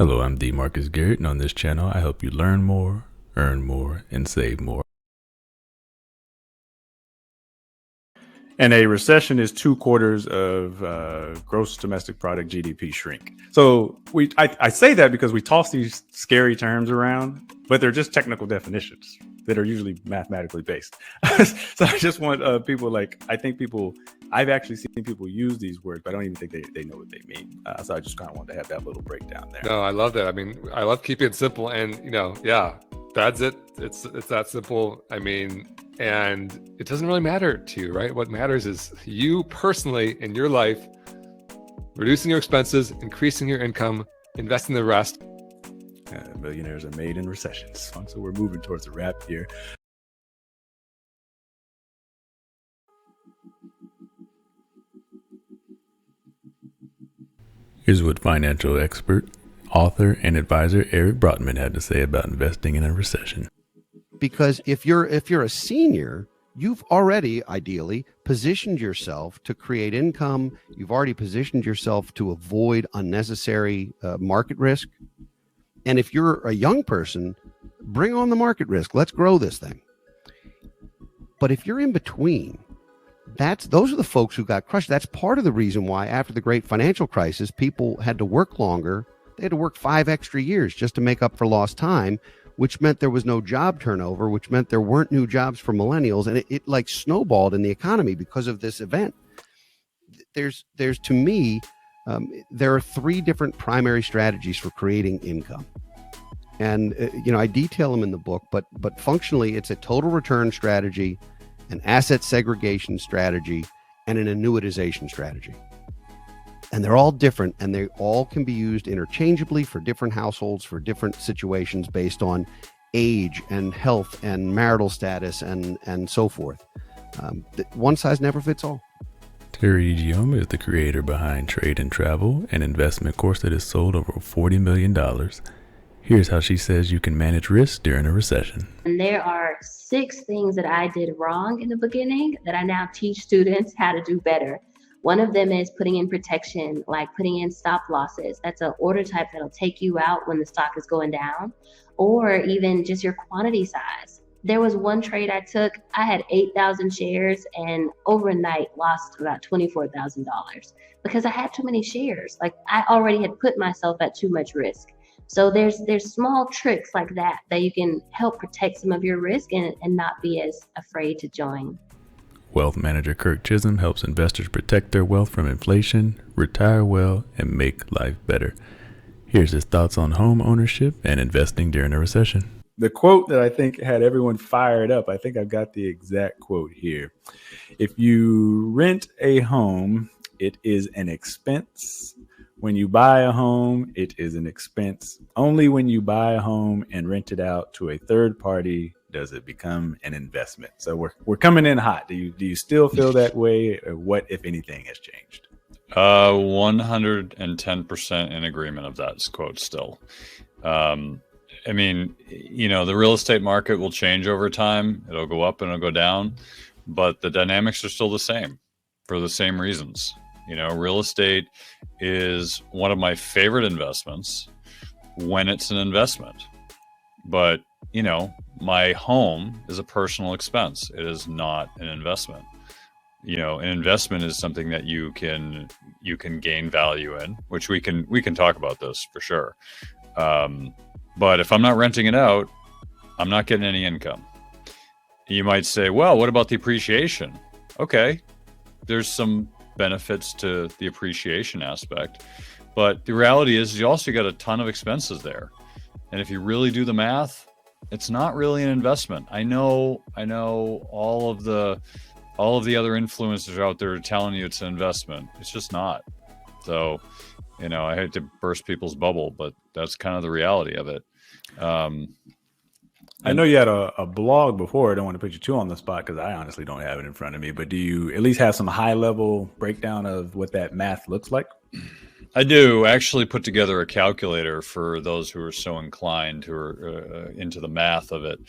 Hello, I'm D. Marcus Garrett, and on this channel, I help you learn more, earn more, and save more. And a recession is 2/4 of gross domestic product (GDP) shrink. So I say that because we toss these scary terms around, but they're just technical definitions that are usually mathematically based. So I just want I've actually seen people use these words, but I don't even think they know what they mean. So I just kind of wanted to have that little breakdown there. No, I love that. I mean, I love keeping it simple, and that's it. It's that simple. I mean, and it doesn't really matter to you, right? What matters is you personally in your life, reducing your expenses, increasing your income, investing the rest. Millionaires are made in recessions. So we're moving towards a wrap here. Here's what financial expert, author, and advisor Eric Brotman had to say about investing in a recession. Because if you're a senior, you've already ideally positioned yourself to create income. You've already positioned yourself to avoid unnecessary market risk. And if you're a young person, bring on the market risk. Let's grow this thing. But if you're in between, those are the folks who got crushed. That's part of the reason why after the great financial crisis, people had to work longer. They had to work 5 extra years just to make up for lost time, which meant there was no job turnover, which meant there weren't new jobs for millennials. And it like snowballed in the economy because of this event. There's to me, there are 3 different primary strategies for creating income. And, I detail them in the book, but functionally it's a total return strategy, an asset segregation strategy, and an annuitization strategy. And they're all different, and they all can be used interchangeably for different households, for different situations based on age and health and marital status and so forth. One size never fits all. Terry Gioma is the creator behind Trade and Travel, an investment course that has sold over $40 million. Here's how she says you can manage risk during a recession. And there are 6 things that I did wrong in the beginning that I now teach students how to do better. One of them is putting in protection, like putting in stop losses. That's an order type that'll take you out when the stock is going down, or even just your quantity size. There was one trade I took. I had 8,000 shares and overnight lost about $24,000 because I had too many shares. Like I already had put myself at too much risk. So there's small tricks like that you can help protect some of your risk and not be as afraid to join. Wealth manager Kirk Chisholm helps investors protect their wealth from inflation, retire well, and make life better. Here's his thoughts on home ownership and investing during a recession. The quote that I think had everyone fired up, I think I've got the exact quote here. If you rent a home, it is an expense. When you buy a home, it is an expense. Only when you buy a home and rent it out to a third party does it become an investment. So we're coming in hot. Do you still feel that way, or what, if anything, has changed? 110% in agreement of that quote still. I mean, the real estate market will change over time. It'll go up and it'll go down, but the dynamics are still the same for the same reasons. Real estate is one of my favorite investments when it's an investment. But, my home is a personal expense. It is not an investment. An investment is something that you can gain value in, which we can talk about this for sure. But if I'm not renting it out, I'm not getting any income. You might say, well, what about the appreciation? Okay, there's some benefits to the appreciation aspect, but the reality is you also got a ton of expenses there. And if you really do the math, it's not really an investment. I know all of the other influencers out there are telling you it's an investment. It's just not. So, I hate to burst people's bubble, but that's kind of the reality of it. I know you had a blog before. I don't want to put you too on the spot because I honestly don't have it in front of me, but do you at least have some high level breakdown of what that math looks like? I do actually put together a calculator for those who are so inclined, who are into the math of it.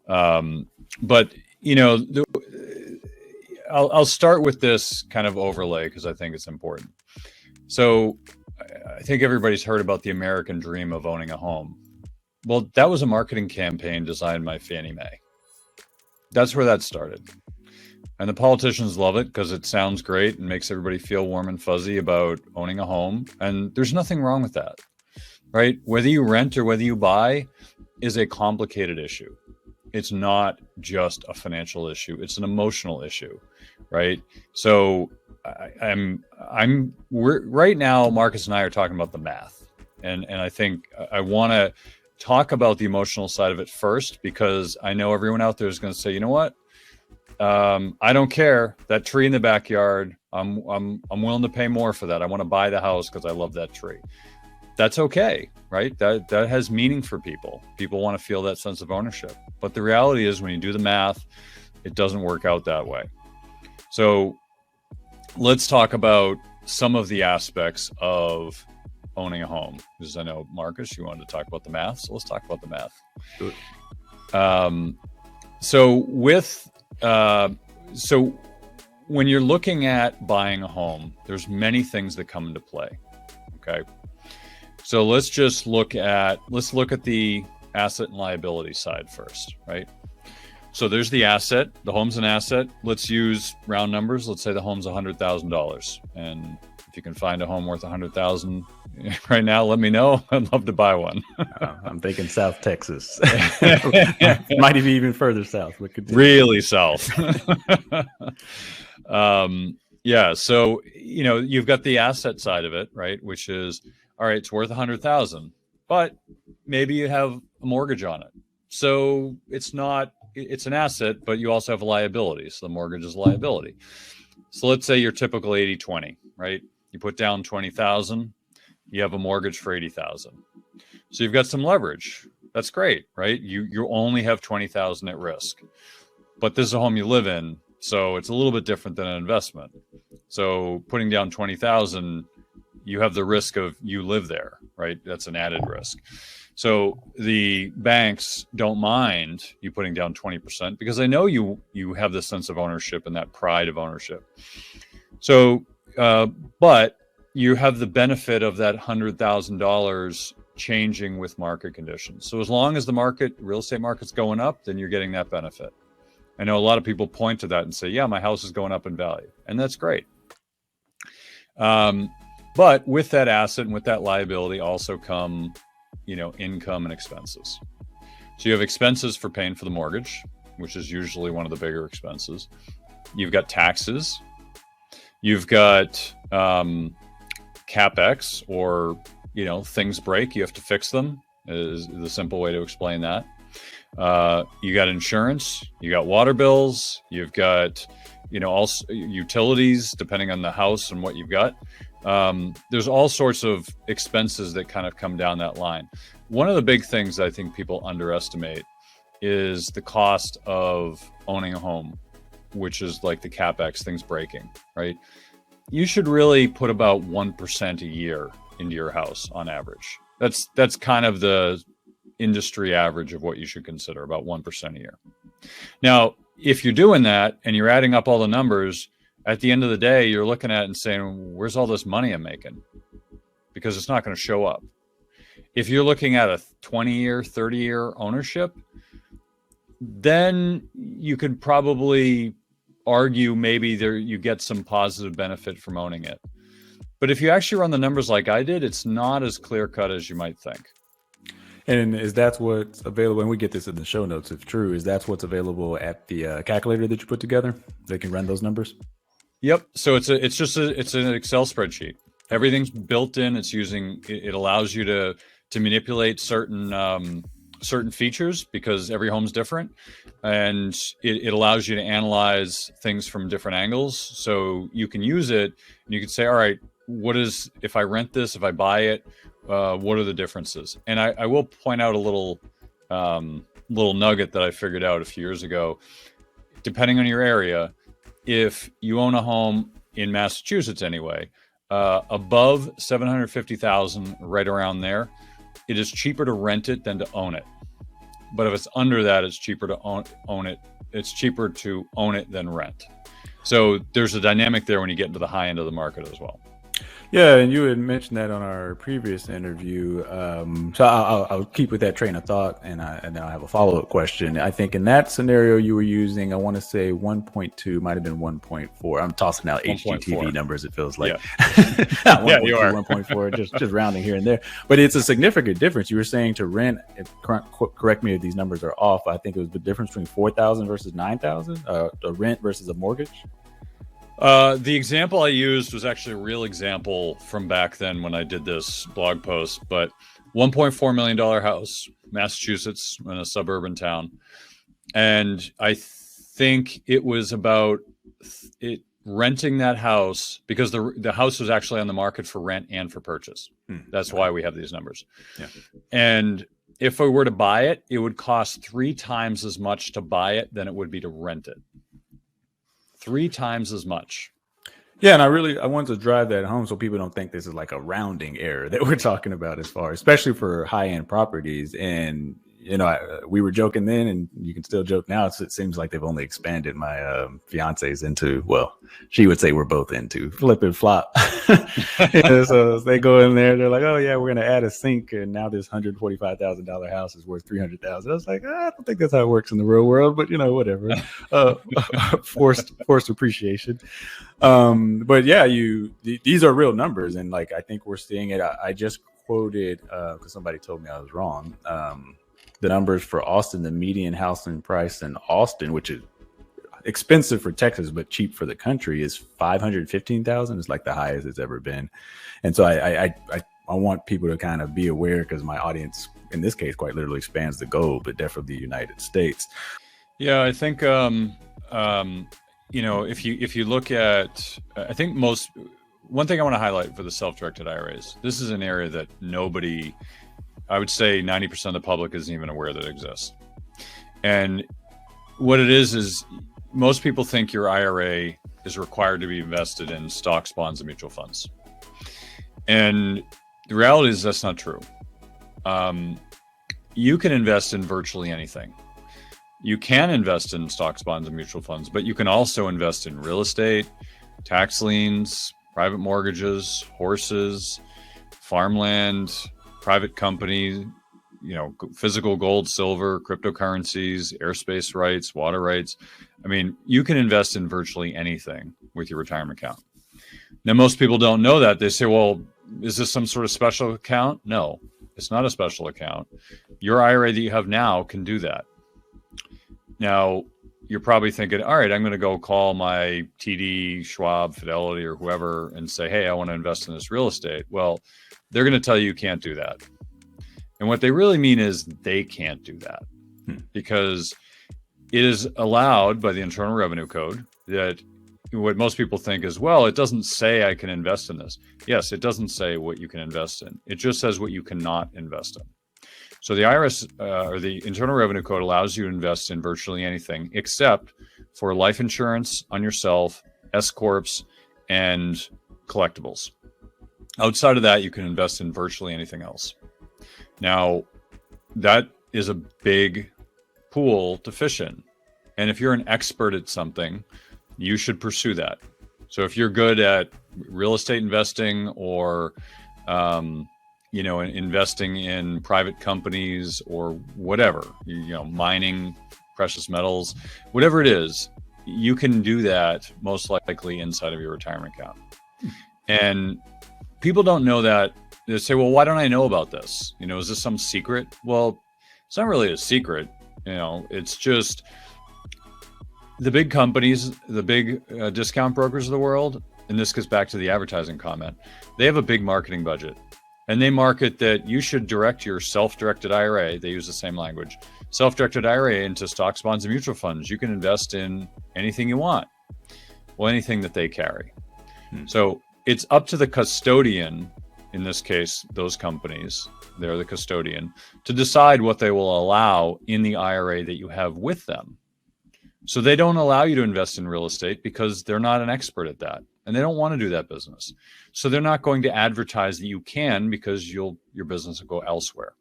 But, I'll start with this kind of overlay because I think it's important. So I think everybody's heard about the American dream of owning a home. Well, that was a marketing campaign designed by Fannie Mae. That's where that started. And the politicians love it because it sounds great and makes everybody feel warm and fuzzy about owning a home. And there's nothing wrong with that, right? Whether you rent or whether you buy is a complicated issue. It's not just a financial issue. It's an emotional issue, right? So we're right now, Marcus and I are talking about the math. And I think I want to talk about the emotional side of it first, because I know everyone out there is going to say, you know what? I don't care. That tree in the backyard, I'm willing to pay more for that. I want to buy the house because I love that tree. That's okay, right? That has meaning for people. People want to feel that sense of ownership. But the reality is, when you do the math, it doesn't work out that way. So let's talk about some of the aspects of owning a home, because I know, Marcus, you wanted to talk about the math. So let's talk about the math. Good. So when you're looking at buying a home, there's many things that come into play. Okay. So let's look at the asset and liability side first, right? So there's the asset. The home's an asset. Let's use round numbers. Let's say the home's $100,000, and if you can find a home worth $100,000 right now, let me know. I'd love to buy one. I'm thinking South Texas. Might be even further south. Really south. Yeah. So, you've got the asset side of it, right? Which is, all right, it's worth $100,000, but maybe you have a mortgage on it. So it's an asset, but you also have a liability. So the mortgage is a liability. So let's say your typical 80-20, right? You put down $20,000, you have a mortgage for $80,000. So you've got some leverage. That's great, right? You only have $20,000 at risk, but this is a home you live in, so it's a little bit different than an investment. So putting down $20,000, you have the risk of you live there, right? That's an added risk. So the banks don't mind you putting down 20% because they know you have this sense of ownership and that pride of ownership. So, but you have the benefit of that $100,000 changing with market conditions. So as long as the real estate market's going up, then you're getting that benefit. I know a lot of people point to that and say, yeah, my house is going up in value. And that's great. But with that asset and with that liability also come, income and expenses. So you have expenses for paying for the mortgage, which is usually one of the bigger expenses. You've got taxes. You've got CapEx, or, things break, you have to fix them, is the simple way to explain that. You got insurance, you got water bills, you've got, also utilities, depending on the house and what you've got. There's all sorts of expenses that kind of come down that line. One of the big things I think people underestimate is the cost of owning a home, which is like the CapEx, things breaking, right? You should really put about 1% a year into your house on average. That's kind of the industry average of what you should consider, about 1% a year. Now, if you're doing that and you're adding up all the numbers, at the end of the day, you're looking at it and saying, where's all this money I'm making? Because it's not going to show up. If you're looking at a 20-year, 30-year ownership, then you could probably argue maybe you get some positive benefit from owning it. But if you actually run the numbers like I did, it's not as clear-cut as you might think. And is that what's available? And we get this in the show notes if true. Is that what's available at the calculator that you put together? They can run those numbers. Yep. So it's an Excel spreadsheet. Everything's built in. It allows you to manipulate certain features because every home's different, and it allows you to analyze things from different angles. So you can use it and you can say, all right, if I rent this, if I buy it, what are the differences? And I will point out a little nugget that I figured out a few years ago. Depending on your area, if you own a home in Massachusetts anyway, above $750,000, right around there, it is cheaper to rent it than to own it. But if it's under that, it's cheaper to own it. It's cheaper to own it than rent. So there's a dynamic there when you get into the high end of the market as well. Yeah, and you had mentioned that on our previous interview. So I'll keep with that train of thought, and then I'll have a follow-up question. I think in that scenario you were using, I want to say 1.2, might have been 1.4. I'm tossing out 1.4. HGTV numbers. It feels like Yeah. not 1.2, Yeah, you are. 1.4, just rounding here and there. But it's a significant difference. You were saying to rent. Correct me if these numbers are off. I think it was the difference between 4,000 versus 9,000. A rent versus a mortgage. The example I used was actually a real example from back then when I did this blog post, but $1.4 million house, Massachusetts, in a suburban town. And I think it was about renting that house because the house was actually on the market for rent and for purchase. That's why we have these numbers. Yeah. And if we were to buy it, it would cost 3 times as much to buy it than it would be to rent it. 3 times as much. Yeah, and I wanted to drive that home so people don't think this is like a rounding error that we're talking about as far, especially for high-end properties. And, you know, we were joking then, and you can still joke now. It seems like they've only expanded my fiance's into, well, she would say we're both into flip and flop. So they go in there, they're like, oh, yeah, we're going to add a sink. And now this $145,000 house is worth $300,000. I was like, I don't think that's how it works in the real world, but, you know, whatever. Forced appreciation. But yeah, these are real numbers. And like, I think we're seeing it. I just quoted, because somebody told me I was wrong. The numbers for Austin, the median housing price in Austin, which is expensive for Texas, but cheap for the country, is $515,000. It's like the highest it's ever been. And so I want people to kind of be aware, because my audience in this case quite literally spans the globe, but definitely the United States. Yeah, I think, you know, if you look at, I think one thing I want to highlight for the self-directed IRAs, this is an area that nobody, I would say 90% of the public isn't even aware that it exists. And what it is most people think your IRA is required to be invested in stocks, bonds, and mutual funds. And the reality is that's not true. You can invest in virtually anything. You can invest in stocks, bonds, and mutual funds, but you can also invest in real estate, tax liens, private mortgages, horses, farmland, private companies, you know, physical gold, silver, cryptocurrencies, airspace rights, water rights. I mean, you can invest in virtually anything with your retirement account. Now, most people don't know that. They say, well, is this some sort of special account? No, it's not a special account. Your IRA that you have now can do that. Now, you're probably thinking, all right, I'm going to go call my TD, Schwab, Fidelity, or whoever and say, hey, I want to invest in this real estate. Well, they're going to tell you can't do that. And what they really mean is they can't do that because it is allowed by the Internal Revenue Code that what most people think is, well, it doesn't say I can invest in this. Yes, it doesn't say what you can invest in. It just says what you cannot invest in. So the IRS or the Internal Revenue Code allows you to invest in virtually anything except for life insurance on yourself, S corps, and collectibles. Outside of that, you can invest in virtually anything else. Now, that is a big pool to fish in. And if you're an expert at something, you should pursue that. So if you're good at real estate investing or you know, investing in private companies or whatever, you know, mining precious metals, whatever it is, you can do that most likely inside of your retirement account. And people don't know that. They say, well, why don't I know about this? You know, is this some secret? Well, it's not really a secret. You know, it's just the big companies, the big discount brokers of the world, and this gets back to the advertising comment, they have a big marketing budget. And they market that you should direct your self-directed IRA, they use the same language, self-directed IRA into stocks, bonds, and mutual funds. You can invest in anything you want. Well, anything that they carry. So it's up to the custodian, in this case, those companies, they're the custodian, to decide what they will allow in the IRA that you have with them. So they don't allow you to invest in real estate because they're not an expert at that. And they don't want to do that business. So they're not going to advertise that you can because your business will go elsewhere.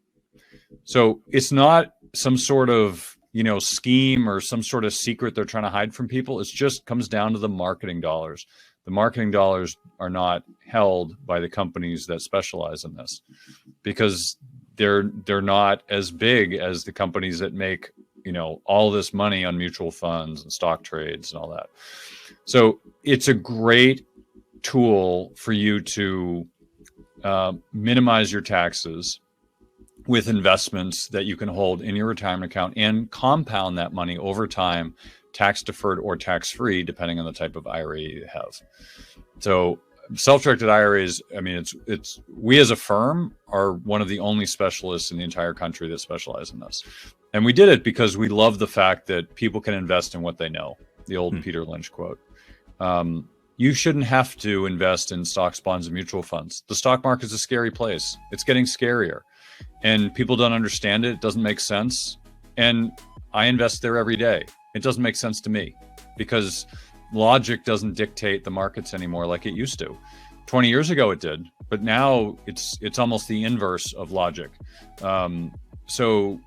So it's not some sort of, you know, scheme or some sort of secret they're trying to hide from people. It just comes down to the marketing dollars. The marketing dollars are not held by the companies that specialize in this, because they're not as big as the companies that make, all this money on mutual funds and stock trades and all that. So it's a great tool for you to minimize your taxes with investments that you can hold in your retirement account and compound that money over time, tax deferred or tax free, depending on the type of IRA you have. So self-directed IRAs, it's we as a firm are one of the only specialists in the entire country that specialize in this. And we did it because we love the fact that people can invest in what they know. The old Peter Lynch quote. You shouldn't have to invest in stocks, bonds, and mutual funds. The stock market is a scary place. It's getting scarier. And people don't understand it. It doesn't make sense. And I invest there every day. It doesn't make sense to me because logic doesn't dictate the markets anymore like it used to. 20 years ago it did, but now it's almost the inverse of logic. So,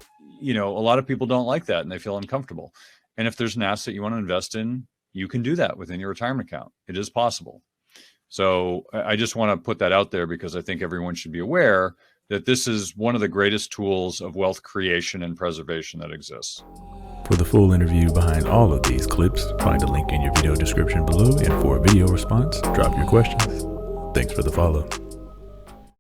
a lot of people don't like that and they feel uncomfortable. And if there's an asset you want to invest in, you can do that within your retirement account. It is possible. So I just want to put that out there because I think everyone should be aware that this is one of the greatest tools of wealth creation and preservation that exists. For the full interview behind all of these clips, find a link in your video description below, and for a video response, drop your questions. Thanks for the follow.